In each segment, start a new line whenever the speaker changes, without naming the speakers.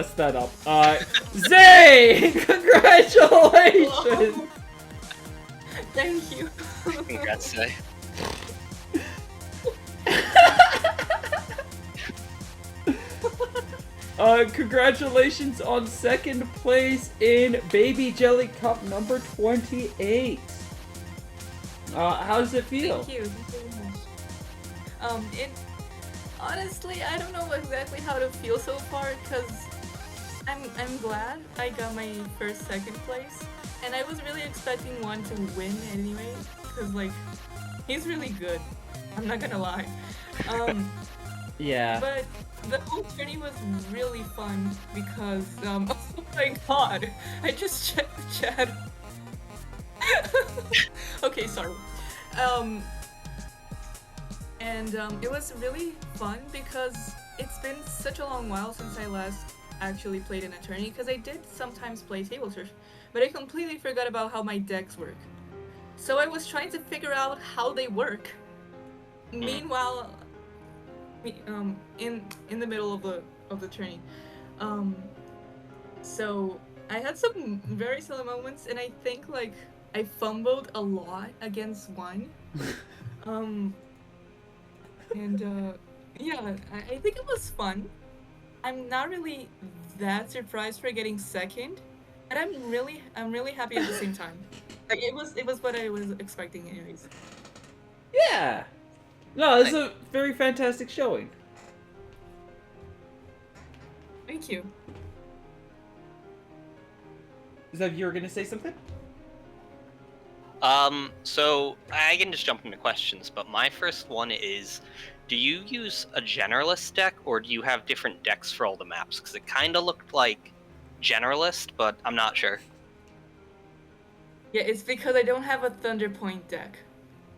messed that up. Zay! Congratulations!
Thank you.
Congrats, Zay.
Congratulations on second place in Baby Jelly Cup number 28. How does it feel?
Thank you. Thank you very much. Honestly, I don't know exactly how to feel so far, because I'm glad I got my second place, and I was really expecting one to win anyway, because like he's really good. I'm not gonna lie.
Yeah.
But the whole journey was really fun because oh my god, I just checked the chat. Okay, sorry. It was really fun because it's been such a long while since I last actually played an attorney, because I did sometimes play Tableturf, but I completely forgot about how my decks work. So I was trying to figure out how they work. Meanwhile, in the middle of the tourney, so I had some very silly moments, and I think like I fumbled a lot against one. Yeah, I think it was fun. I'm not really that surprised for getting second, but I'm really happy at the same time. Like it was what I was expecting anyways.
Yeah. No, this is a very fantastic showing.
Thank you.
Is that you were gonna say something?
So I can just jump into questions, but my first one is, do you use a generalist deck, or do you have different decks for all the maps? Because it kind of looked like generalist, but I'm not sure.
Yeah, it's because I don't have a Thunder Point deck.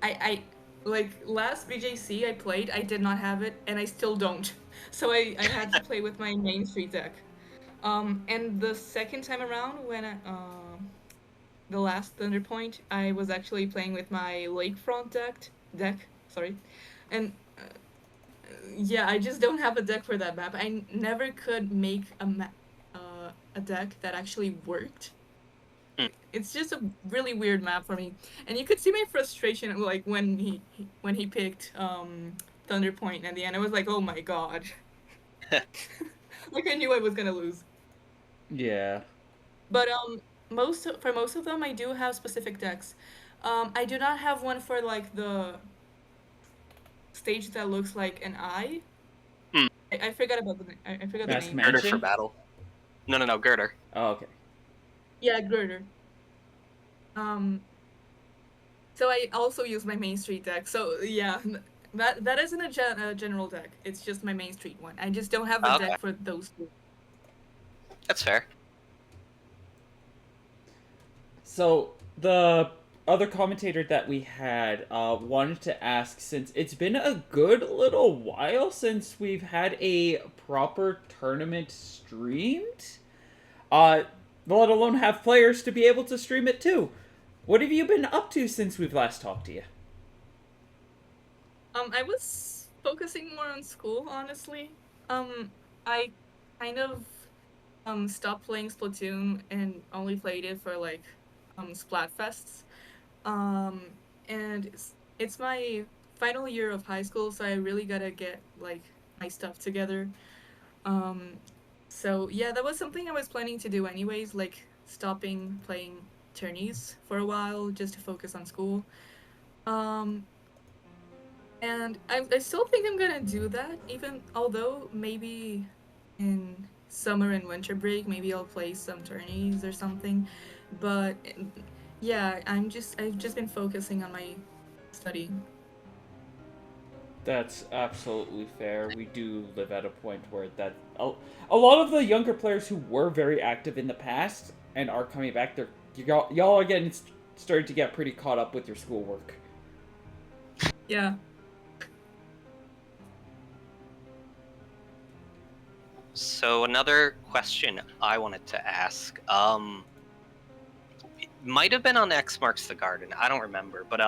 I like last BJC I played, I did not have it, and I still don't. So I had to play with my Main Street deck. And the second time around, when the last Thunder Point, I was actually playing with my Lakefront deck. Sorry, and yeah, I just don't have a deck for that map. I never could make a deck that actually worked. It's just a really weird map for me, and you could see my frustration like when he picked Thunder Point at the end. I was like, oh my god, like I knew I was gonna lose.
Yeah.
But most of them, I do have specific decks. I do not have one for like the stage that looks like an eye. I forgot about I forgot the name.
Girder for battle. No, Girder.
Oh, okay.
Yeah, Girder. So I also use my Main Street deck. So yeah, that isn't a general deck. It's just my Main Street one. I just don't have a deck for those two.
That's fair.
So the other commentator that we had wanted to ask, since it's been a good little while since we've had a proper tournament streamed, let alone have players to be able to stream it too. What have you been up to since we've last talked to you?
I was focusing more on school, honestly. I kind of stopped playing Splatoon and only played it for like Splatfests. And it's my final year of high school, so I really gotta get like my stuff together. So yeah, that was something I was planning to do anyways, like stopping playing tourneys for a while just to focus on school. And I still think I'm gonna do that, even although maybe in summer and winter break, maybe I'll play some tourneys or something. But yeah, I've just been focusing on my study.
That's absolutely fair. We do live at a point where that a lot of the younger players who were very active in the past and are coming back, y'all are getting starting to get pretty caught up with your schoolwork.
Yeah.
So another question I wanted to ask, it might have been on X Marks the Garden, I don't remember, but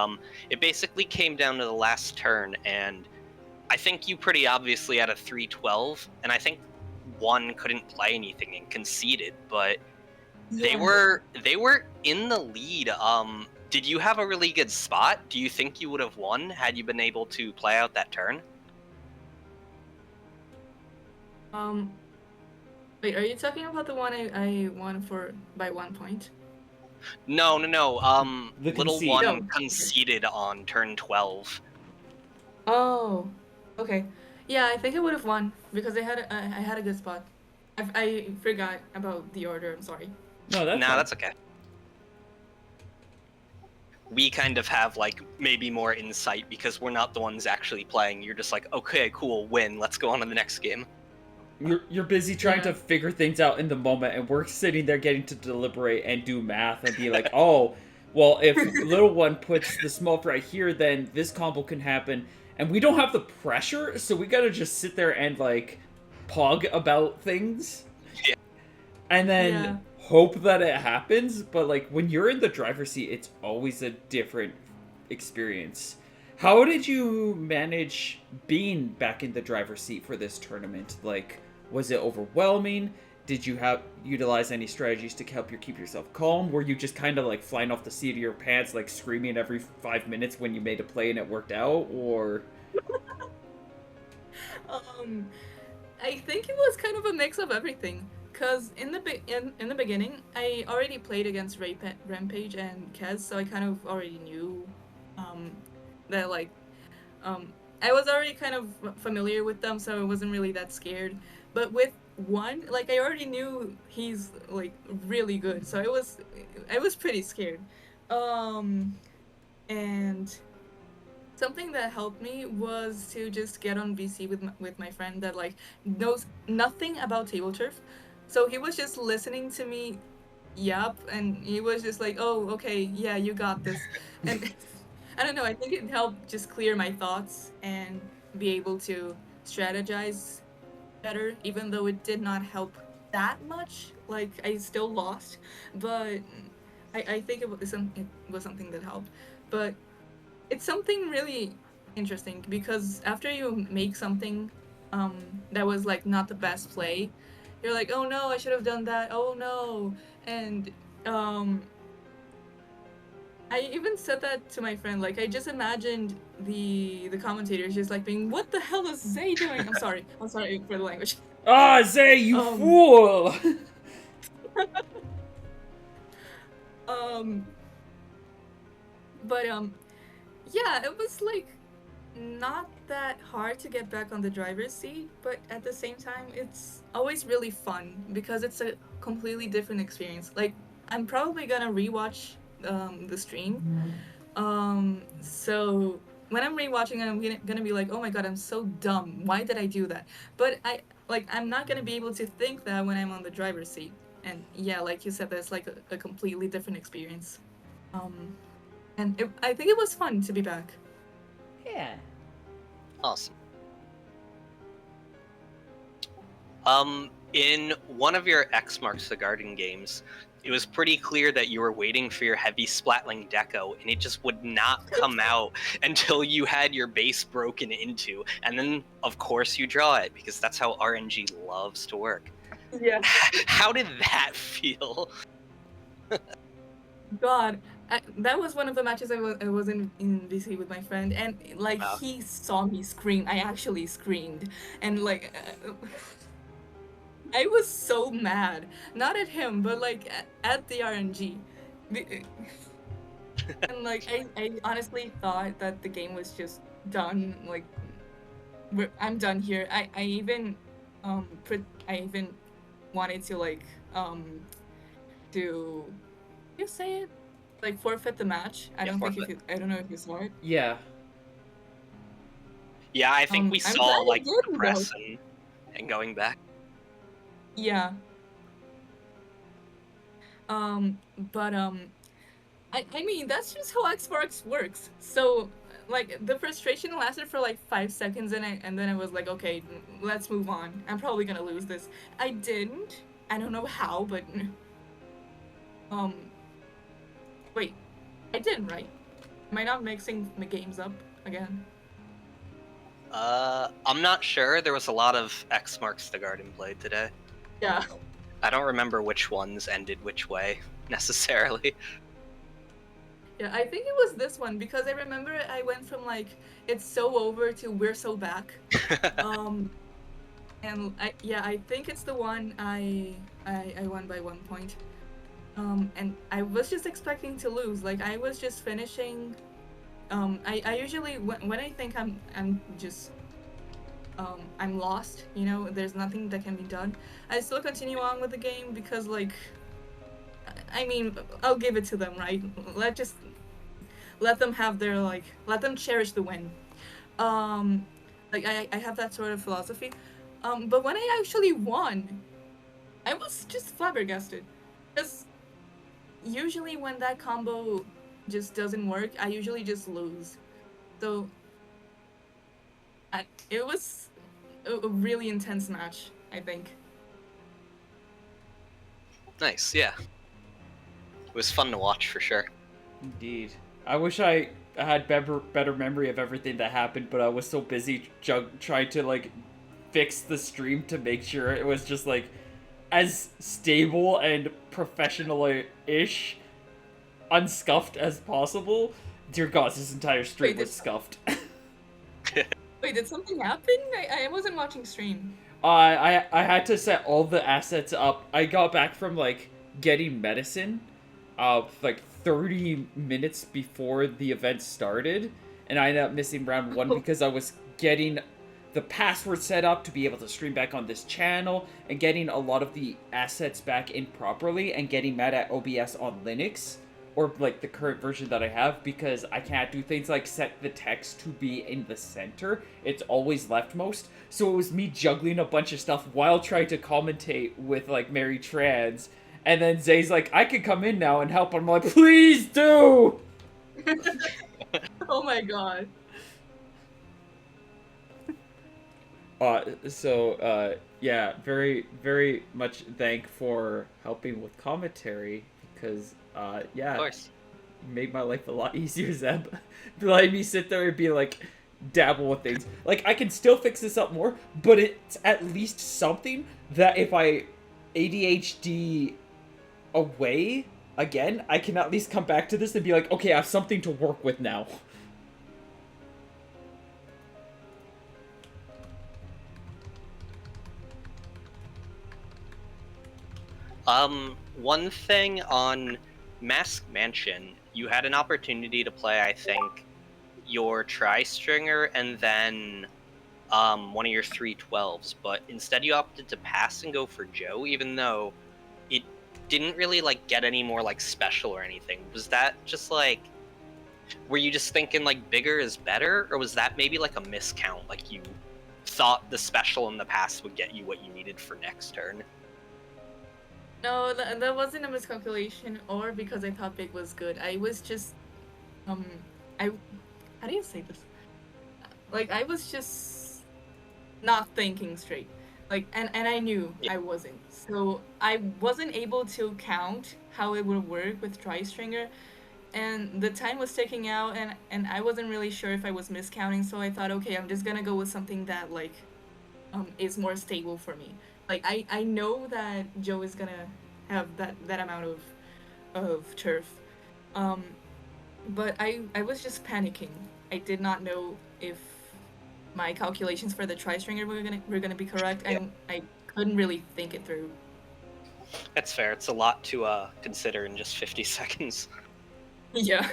it basically came down to the last turn, and I think you pretty obviously had a 3-12, and I think won, couldn't play anything, and conceded, but they
Yeah.
were in the lead. Did you have a really good spot? Do you think you would have won had you been able to play out that turn?
Wait, are you talking about the one I won by 1 point?
No.
The
Little
concede.
one
No.
conceded on turn 12.
Oh, okay. Yeah, I think I would have won because I had a good spot. I forgot about the order. I'm sorry.
No, that's
Nah,
fine.
that's okay. We kind of have like maybe more insight because we're not the ones actually playing. You're just like, okay, cool, win. Let's go on to the next game.
You're busy trying
Yeah.
to figure things out in the moment, and we're sitting there getting to deliberate and do math and be like, oh, well, if little one puts the small right here, then this combo can happen, and we don't have the pressure, so we gotta just sit there and like pog about things,
Yeah.
and then
Yeah.
hope that it happens. But like when you're in the driver's seat, it's always a different experience. How did you manage being back in the driver's seat for this tournament? Like, was it overwhelming? Did you have utilize any strategies to help you keep yourself calm? Were you just kind of like flying off the seat of your pants, like screaming every 5 minutes when you made a play and it worked out? Or
Um, I think it was kind of a mix of everything. Cause in the beginning, I already played against Rampage and Kez, so I kind of already knew, um, that like, um, I was already kind of familiar with them, so I wasn't really that scared. But with one, like I already knew he's like really good, so I was pretty scared. Um, and something that helped me was to just get on VC with my friend that like knows nothing about Tableturf. So he was just listening to me yap, and he was just like, oh, okay, yeah, you got this. And I don't know, I think it helped just clear my thoughts and be able to strategize better, even though it did not help that much. Like, I still lost, but I think it was something that helped. But it's something really interesting because after you make something that was like not the best play, you're like, oh no, I should have done that. Oh no. And um I even said that to my friend. Like I just imagined the commentators just like being, what the hell is Zay doing? I'm sorry for the language.
ah, Zay, you
Um
fool!
um but yeah, it was like not that hard to get back on the driver's seat, but at the same time, it's always really fun because it's a completely different experience. Like, I'm probably gonna rewatch the stream. So when I'm rewatching it, I'm gonna be like, oh my god, I'm so dumb. Why did I do that? But I'm not gonna be able to think that when I'm on the driver's seat. And yeah, like you said, that's like a completely different experience. Um, and I think it was fun to be back.
Yeah.
Awesome. In one of your X marks the garden games, it was pretty clear that you were waiting for your heavy splatling deco, and it just would not come out until you had your base broken into, and then of course you draw it because that's how RNG loves to work.
Yeah.
How did that feel?
God, that was one of the matches I was in VC with my friend, and like
Wow.
he saw me scream. I actually screamed, and like I was so mad, not at him, but like at the RNG. And like I honestly thought that the game was just done. Like I'm done here. I even I even wanted to like do you say it? Like forfeit the match. I
Yeah,
don't think
forfeit.
I don't know if you saw it.
Yeah.
Yeah, I think we
I'm
saw
glad
like
you
the
did,
press and going back.
Yeah. But I mean that's just how Xbox works. So like the frustration lasted for like 5 seconds, and then I was like, okay, let's move on. I'm probably gonna lose this. I didn't. I don't know how, but um wait, I didn't, right? Am I not mixing the games up again?
I'm not sure. There was a lot of X marks the garden played today.
Yeah.
I don't remember which ones ended which way necessarily.
Yeah, I think it was this one because I remember I went from like it's so over to we're so back. And I think it's the one I won by 1 point. And I was just expecting to lose. Like I was just finishing. I usually when I think I'm just I'm lost. You know, there's nothing that can be done. I still continue on with the game because like. I mean, I'll give it to them, right? Let them have their like let them cherish the win. Like I have that sort of philosophy. But when I actually won, I was just flabbergasted. Because usually when that combo just doesn't work, I usually just lose. So it was a really intense match, I think.
Nice, yeah. It was fun to watch for sure.
Indeed. I wish I had better memory of everything that happened, but I was so busy trying to like fix the stream to make sure it was just like as stable and professional-ish, unscuffed as possible. Dear God, this entire stream was scuffed.
Wait, did something happen? I wasn't watching stream.
I had to set all the assets up. I got back from like getting medicine, like 30 minutes before the event started, and I ended up missing round 1 because I was getting the password set up to be able to stream back on this channel and getting a lot of the assets back in properly and getting mad at OBS on Linux or like the current version that I have because I can't do things like set the text to be in the center. It's always leftmost. So it was me juggling a bunch of stuff while trying to commentate with like Mary Trans. And then Zay's like, I can come in now and help. I'm like, please do!
Oh my god.
Yeah, very, very much thank for helping with commentary because, yeah,
Of course.
made my life a lot easier, Zeb. Letting me sit there and be like, dabble with things. Like, I can still fix this up more, but it's at least something that if I ADHD away again, I can at least come back to this and be like, okay, I have something to work with now.
One thing on Mask Mansion, you had an opportunity to play, I think, your tri-stringer and then one of your 312s, but instead you opted to pass and go for Joe, even though it didn't really like get any more like special or anything. Was that just like, were you just thinking like bigger is better, or was that maybe like a miscount, like you thought the special in the past would get you what you needed for next turn?
No, that wasn't a miscalculation or because I thought big was good. I was just, how do you say this? Like, I was just not thinking straight. Like, and I knew I wasn't. So I wasn't able to count how it would work with tri-stringer. And the time was ticking out and I wasn't really sure if I was miscounting. So I thought, okay, I'm just gonna go with something that, like, is more stable for me. Like I know that Joe is gonna have that amount of turf, but I was just panicking. I did not know if my calculations for the tri-stringer were gonna be correct, and I couldn't really think it through.
That's fair. It's a lot to consider in just 50 seconds.
Yeah.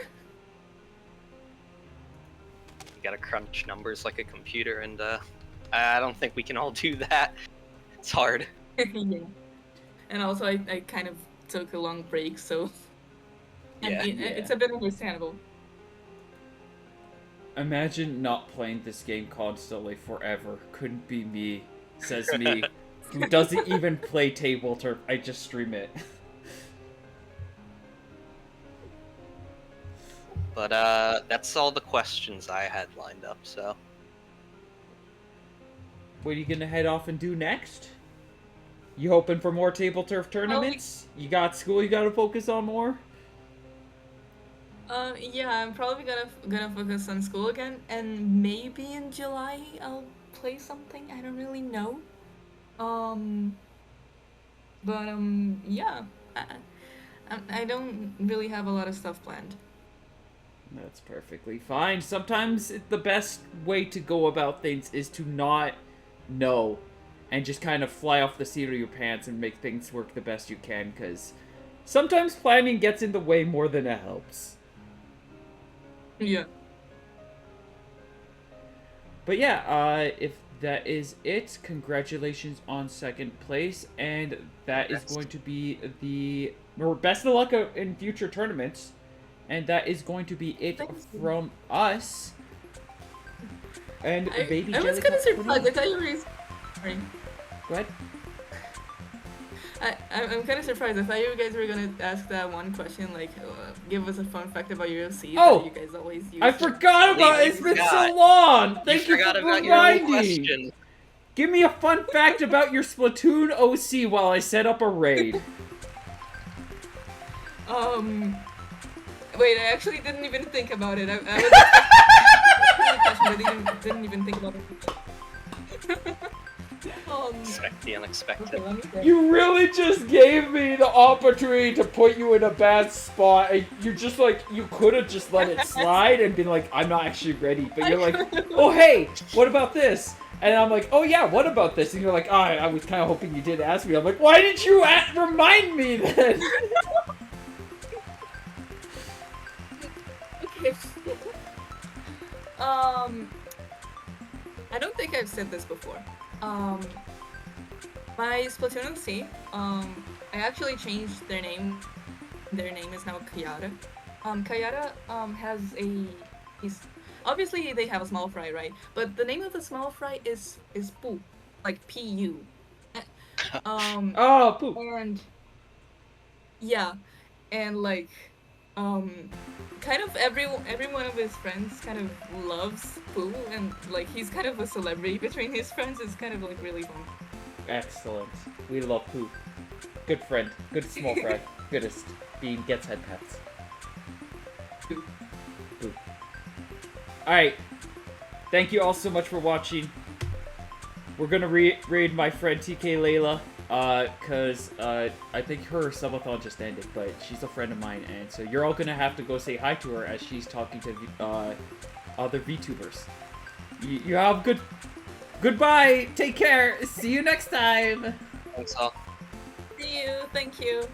You gotta crunch numbers like a computer, and I don't think we can all do that. It's hard.
Yeah. And also, I kind of took a long break, so and it's a bit understandable.
Imagine not playing this game constantly forever. Couldn't be me, says me, who doesn't even play Tableturf. I just stream it.
But that's all the questions I had lined up, so.
What are you gonna head off and do next? You hoping for more Tableturf tournaments? You got school you gotta focus on more?
Yeah, I'm probably gonna focus on school again, and maybe in July I'll play something. I don't really know. Um, but yeah, I don't really have a lot of stuff planned.
That's perfectly fine. Sometimes the best way to go about things is to not know and just kind of fly off the seat of your pants and make things work the best you can, because sometimes planning gets in the way more than it helps.
Yeah.
But yeah, if that is it, congratulations on second place, and that is going to be the or best of luck in future tournaments, and that is going to be it
Thank you.
from us. And baby
I was
Jelly
kind of
Cup
surprised. I thought you were. Sorry.
Go ahead.
I'm kind of surprised. I thought you guys were gonna ask that one question, like, give us a fun fact about UFC
Oh!
that you guys always use.
I forgot about it. It's been so long. Thank you
forgot
for
about your own
reminding.
question.
Give me a fun fact about your Splatoon OC while I set up a raid.
Wait, I actually didn't even think about it. I didn't even think about it.
Expect the unexpected.
Okay, let me think.
You really just gave me the opportunity to put you in a bad spot. And you're just like, you could have just let it slide and been like, I'm not actually ready. But you're like, oh, hey, what about this? And I'm like, oh, yeah, what about this? And you're like, oh, I was kind of hoping you did ask me. I'm like, why didn't you remind me then?
Okay. I don't think I've said this before. My Splatoon C, I actually changed their name. Their name is now Kayara. Kayara has he's obviously they have a small fry, right? But the name of the small fry is Pu, like Pu.
Oh, poop.
And yeah, and like kind of every one of his friends kind of loves Pooh, and like he's kind of a celebrity between his friends. It's kind of like really fun.
Excellent. We love Poop. Good friend. Good small fry. Goodest. Bean gets head pats.
Pooh.
Poop. Alright. Thank you all so much for watching. We're gonna raid my friend TK Layla. Cause I think her subathon just ended, but she's a friend of mine, and so you're all gonna have to go say hi to her as she's talking to other VTubers. You have goodbye. Take care. See you next time.
Thanks all.
See you. Thank you.